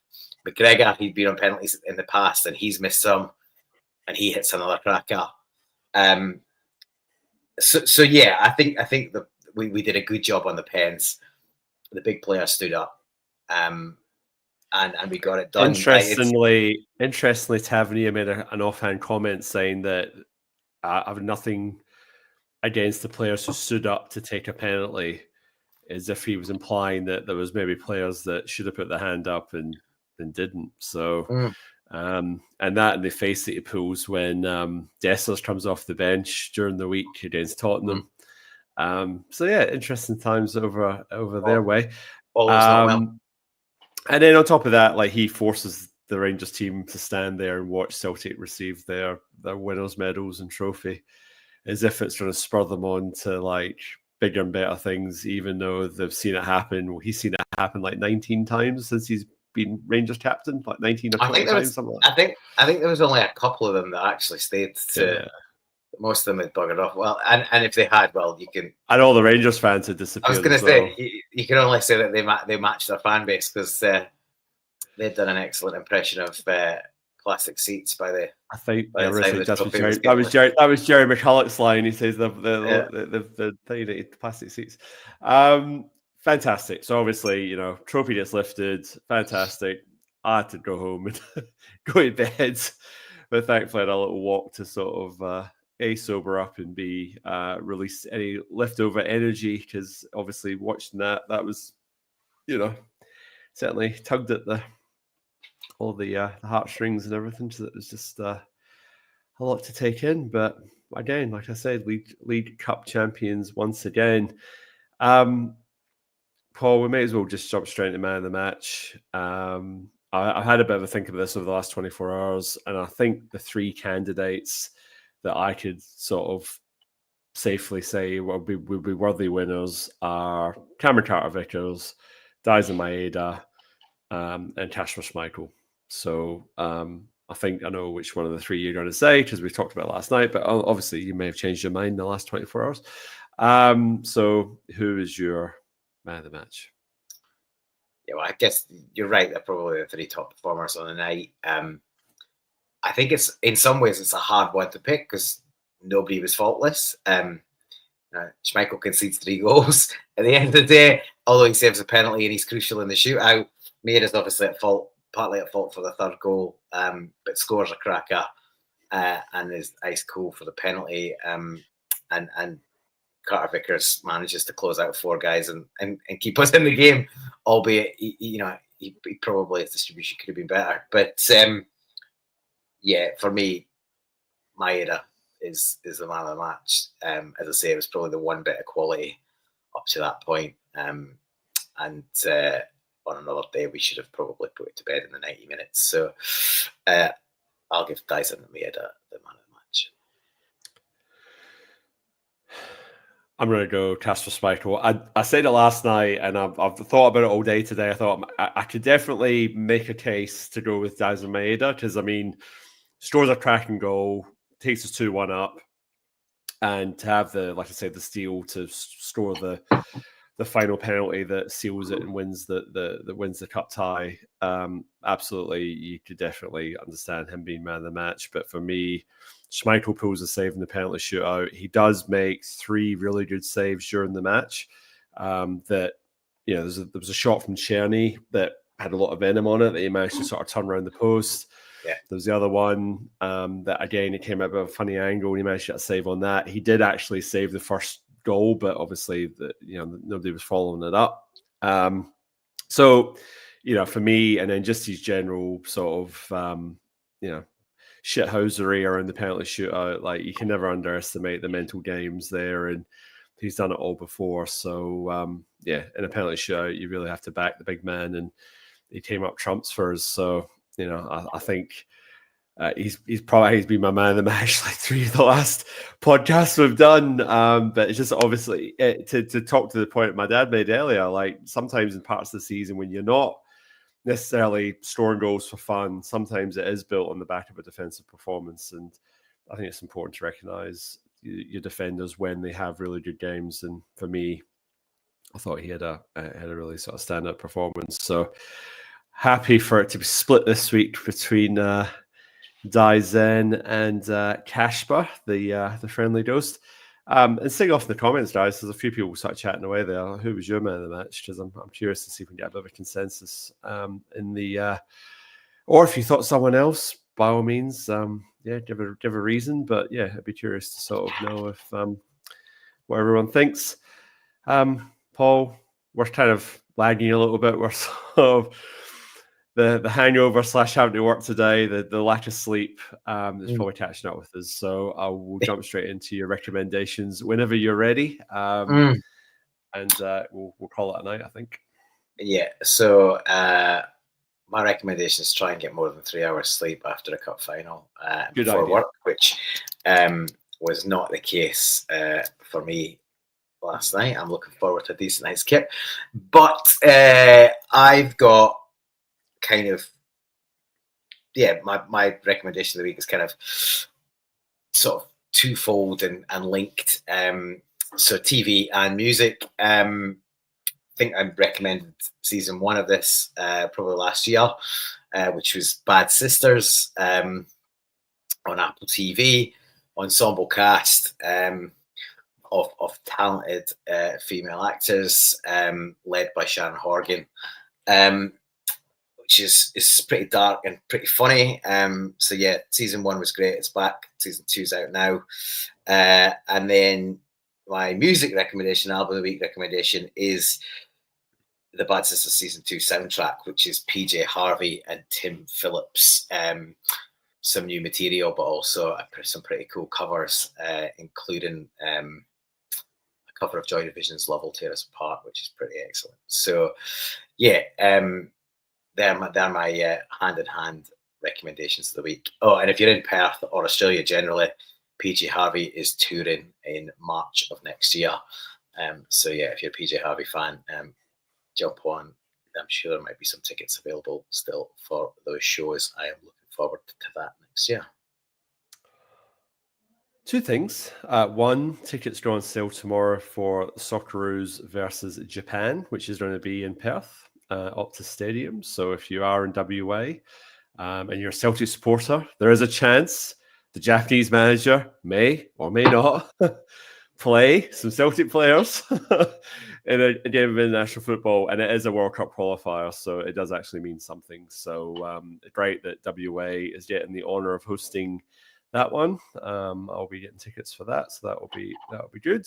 McGregor, he'd been on penalties in the past, and he's missed some, and he hits another cracker. So yeah, I think we did a good job on the pens. The big players stood up, and we got it done. Interestingly, Tavernier made an offhand comment saying that I have nothing against the players who stood up to take a penalty, as if he was implying that there was maybe players that should have put their hand up and didn't. So, and that in the face that he pulls when Dessers comes off the bench during the week against Tottenham. So yeah, interesting times over their way. And then on top of that, like he forces the Rangers team to stand there and watch Celtic receive their winners' medals and trophy, as if it's going to spur them on to like bigger and better things, even though they've seen it happen. Well, he's seen it happen like 19 times since he's been Rangers captain, like 19 or 20 times. Something like that. I think there was only a couple of them that actually stayed to. Yeah. Most of them had buggered off. Well, and if they had, well, you can. And all the Rangers fans had disappeared. I was going to say you can only say that they matched their fan base, because they'd done an excellent impression of plastic seats by the. I think By the time the trophy was that was Jerry McCulloch's line. He says the plastic seats. Fantastic. So obviously, trophy gets lifted. Fantastic. I had to go home and go to bed, but thankfully I had a little walk to sort of A, sober up, and B, release any leftover energy, because obviously watching that was, certainly tugged at all the heartstrings and everything. So it was just a lot to take in. But again, like I said, League Cup champions once again. Paul, we may as well just jump straight into man of the match. I had a bit of a think of this over the last 24 hours, and I think the three candidates that I could sort of safely say would be worthy winners are Cameron Carter-Vickers, Daisen Maeda, and Kasper Schmeichel. So I think I know which one of the three you're going to say, because we talked about it last night, but obviously you may have changed your mind in the last 24 hours. So who is your man of the match? Yeah, well, I guess you're right. They're probably the three top performers on the night. I think it's, in some ways, it's a hard one to pick because nobody was faultless. Schmeichel concedes 3 goals at the end of the day, although he saves a penalty and he's crucial in the shootout. Maeda's obviously at fault, partly at fault for the third goal, but scores a cracker and is ice cool for the penalty. And Carter-Vickers manages to close out 4 guys and keep us in the game, albeit he probably, his distribution could have been better. But yeah, for me, Maeda is the man of the match. As I say, it was probably the one bit of quality up to that point. And on another day, we should have probably put it to bed in the 90 minutes. So I'll give Daisen Maeda the man of the match. I'm going to go Kasper Schmeichel. I said it last night, and I've thought about it all day today. I thought I could definitely make a case to go with Daisen Maeda, because, I mean, scores a cracking goal, takes us 2-1 up, and to have the steal to score the final penalty that seals it and wins the cup tie. Absolutely, you could definitely understand him being man of the match. But for me, Schmeichel pulls a save in the penalty shootout. He does make 3 really good saves during the match. There was a shot from Czerny that had a lot of venom on it that he managed to sort of turn around the post. Yeah. There was the other one that, again, it came out of a funny angle and he managed to get a save on that. He did actually save the first goal, but obviously nobody was following it up. So for me, and then just his general sort of shithousery around the penalty shootout, like, you can never underestimate the mental games there, and he's done it all before. So in a penalty shootout, you really have to back the big man, and he came up trumps for us. So I think he's been my man of the match like 3 of the last podcasts we've done. But it's just obviously to talk to the point my dad made earlier, like, sometimes in parts of the season when you're not necessarily scoring goals for fun, sometimes it is built on the back of a defensive performance. And I think it's important to recognize your defenders when they have really good games. And for me, I thought he had a really sort of standout performance. So happy for it to be split this week between Daisen and Kasper, the friendly ghost. And sing off in the comments, guys. There's a few people start chatting away there. Who was your man of the match? Because I'm curious to see if we can get a bit of a consensus in the. Or if you thought someone else, by all means, give a reason. But yeah, I'd be curious to sort of know if what everyone thinks. Paul, we're kind of lagging a little bit. We're sort of the hangover / having to work today, the lack of sleep is probably catching up with us. So I will jump straight into your recommendations whenever you're ready, and we'll call it a night, I think. Yeah. So my recommendation is try and get more than 3 hours sleep after a cup final before work, which was not the case for me last night. I'm looking forward to a decent night's kip, but I've got kind of, my recommendation of the week is kind of sort of twofold and linked. So TV and music. I think I recommended season 1 of this probably last year. which was Bad Sisters on Apple TV, ensemble cast of talented female actors, led by Sharon Horgan, which is pretty dark and pretty funny. So yeah, season 1 was great. It's back. Season 2's out now. And then my music recommendation, album of the week recommendation, is the Bad Sisters season 2 soundtrack, which is PJ Harvey and Tim Phillips. Some new material, but also some pretty cool covers, including a cover of Joy Division's Love Will Tear Us Apart, which is pretty excellent. So yeah, they're my hand-in-hand recommendations of the week. Oh, and if you're in Perth or Australia generally, PJ Harvey is touring in March of next year. So yeah, if you're a PJ Harvey fan, jump on. I'm sure there might be some tickets available still for those shows. I am looking forward to that next year. 2 things. One, tickets go on sale tomorrow for Socceroos versus Japan, which is going to be in Perth, Optus Stadium. So if you are in WA and you're a Celtic supporter, there is a chance the Japanese manager may or may not play some Celtic players in a game of international football, and it is a World Cup qualifier, so it does actually mean something. So it's great that WA is getting the honour of hosting that one. I'll be getting tickets for that, so that will be good.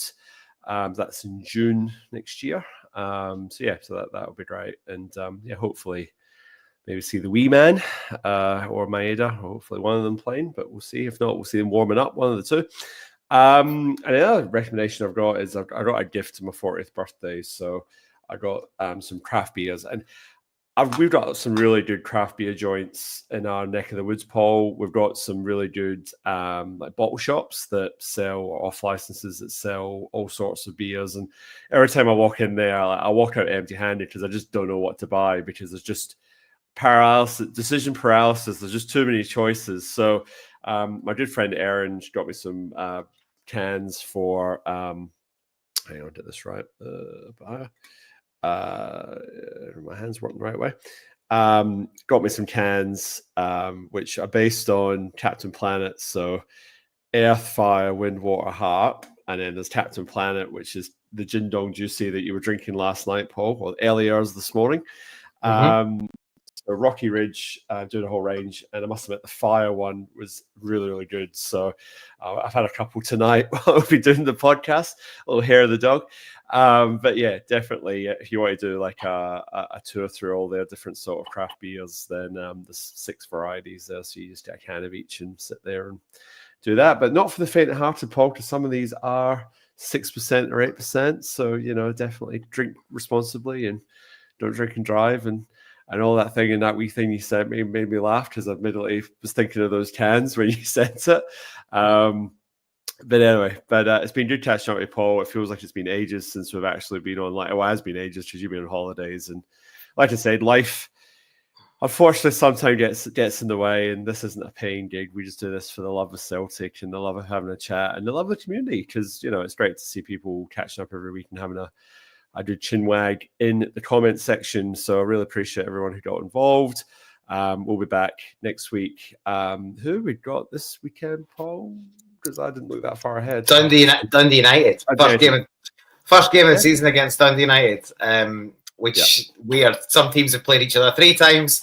That's in June next year. So that will be great, and hopefully maybe see the wee man or Maeda, hopefully one of them playing, but we'll see. If not, we'll see them warming up, one of the two. And another recommendation I've got is I got a gift to my 40th birthday. So I got some craft beers, and we've got some really good craft beer joints in our neck of the woods, Paul. We've got some really good like bottle shops that sell, or off licenses that sell all sorts of beers. And every time I walk in there, I walk out empty-handed because I just don't know what to buy, because there's just decision paralysis. There's just too many choices. So my good friend Aaron got me some cans for hang on, get this right. My hands working the right way. Got me some cans which are based on Captain Planet. So Earth, Fire, Wind, Water, Heart. And then there's Captain Planet, which is the Gin Dong Juicy that you were drinking last night, Paul, or earlier this morning. So Rocky Ridge, doing a whole range, and I must admit the Fire one was really, really good. So I've had a couple tonight while we'll be doing the podcast, a little hair of the dog. But yeah, definitely, if you want to do like a tour through all their different sort of craft beers, then there's 6 varieties there, so you just get a can of each and sit there and do that. But not for the faint-hearted, Paul, because some of these are 6% or 8%. So definitely drink responsibly and don't drink and drive and all that thing. And that wee thing you sent me made me laugh, because I immediately was thinking of those cans when you sent it. But anyway, it's been good catching up with Paul. It feels like it's been ages since we've actually been on. It has been ages because you've been on holidays, and like I said, life unfortunately sometimes gets in the way. And this isn't a paying gig. We just do this for the love of Celtic and the love of having a chat and the love of the community, because it's great to see people catching up every week and having a good chinwag in the comment section. So I really appreciate everyone who got involved. We'll be back next week. Who we got this weekend, Paul? Because I didn't look that far ahead. Dundee United. First game of the season against Dundee United, which some teams have played each other 3 times.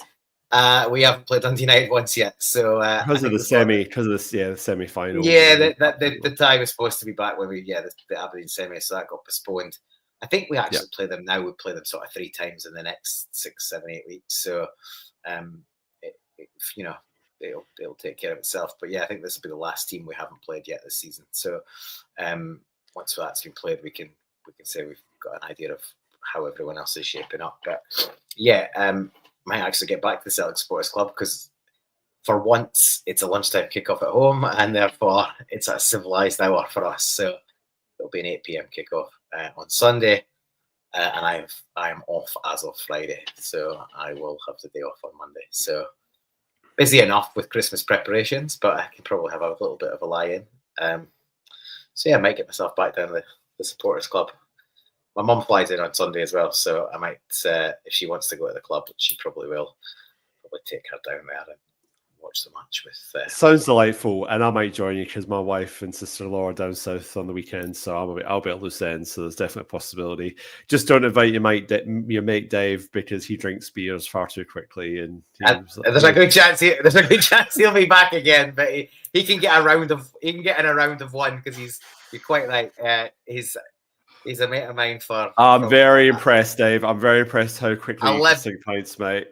We haven't played Dundee United once yet. So because of the semi-final. Yeah, the tie was supposed to be back when the Aberdeen semi, so that got postponed. I think we actually play them now. We play them sort of 3 times in the next 6, 7, 8 weeks. So, it'll take care of itself. But yeah, I think this will be the last team we haven't played yet this season. So, once that's been played, we can say we've got an idea of how everyone else is shaping up. But yeah, might actually get back to the Celtic Supporters Club, because for once it's a lunchtime kickoff at home, and therefore it's a civilized hour for us. So it'll be an 8 p.m. kickoff on Sunday, and I am off as of Friday, so I will have the day off on Monday. So busy enough with Christmas preparations, but I can probably have a little bit of a lie-in. So yeah, I might get myself back down to the Supporters Club. My mum flies in on Sunday as well, so I might, if she wants to go to the club, she probably will probably take her down there and watch the match with. Sounds delightful, and I might join you because my wife and sister-in-law are down south on the weekend, so I'll be at loose end. So there's definitely a possibility. Just don't invite your mate Dave because he drinks beers far too quickly, and there's a good chance he'll be back again. But he can get in a round of one because you're quite right. He's a mate of mine for. I'm very impressed, Dave. I'm very impressed how quickly you can sing pints, mate.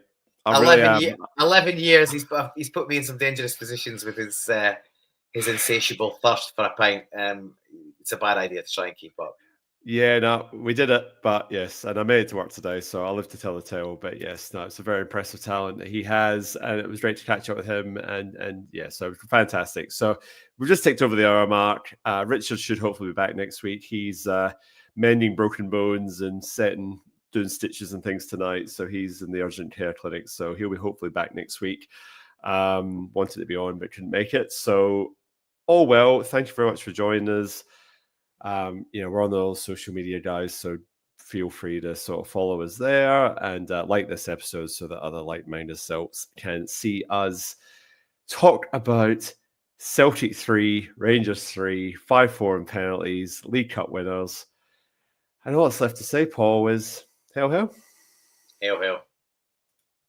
11 years he's put me in some dangerous positions with his insatiable thirst for a pint. It's a bad idea to try and keep up. Yeah, no, we did it, but yes, and I made it to work today, so I'll live to tell the tale. But yes, no, it's a very impressive talent that he has, and it was great to catch up with him. And yeah, so fantastic. So we've just ticked over the hour mark. Richard should hopefully be back next week. He's mending broken bones and doing stitches and things tonight. So he's in the urgent care clinic. So he'll be hopefully back next week. Wanted to be on, but couldn't make it. So, oh well, thank you very much for joining us. We're on all social media, guys. So feel free to sort of follow us there and like this episode so that other like-minded Celts can see us talk about Celtic 3, Rangers 3, 5-4 in penalties, League Cup winners. And all that's left to say, Paul, is hail, hail. Hail, hail.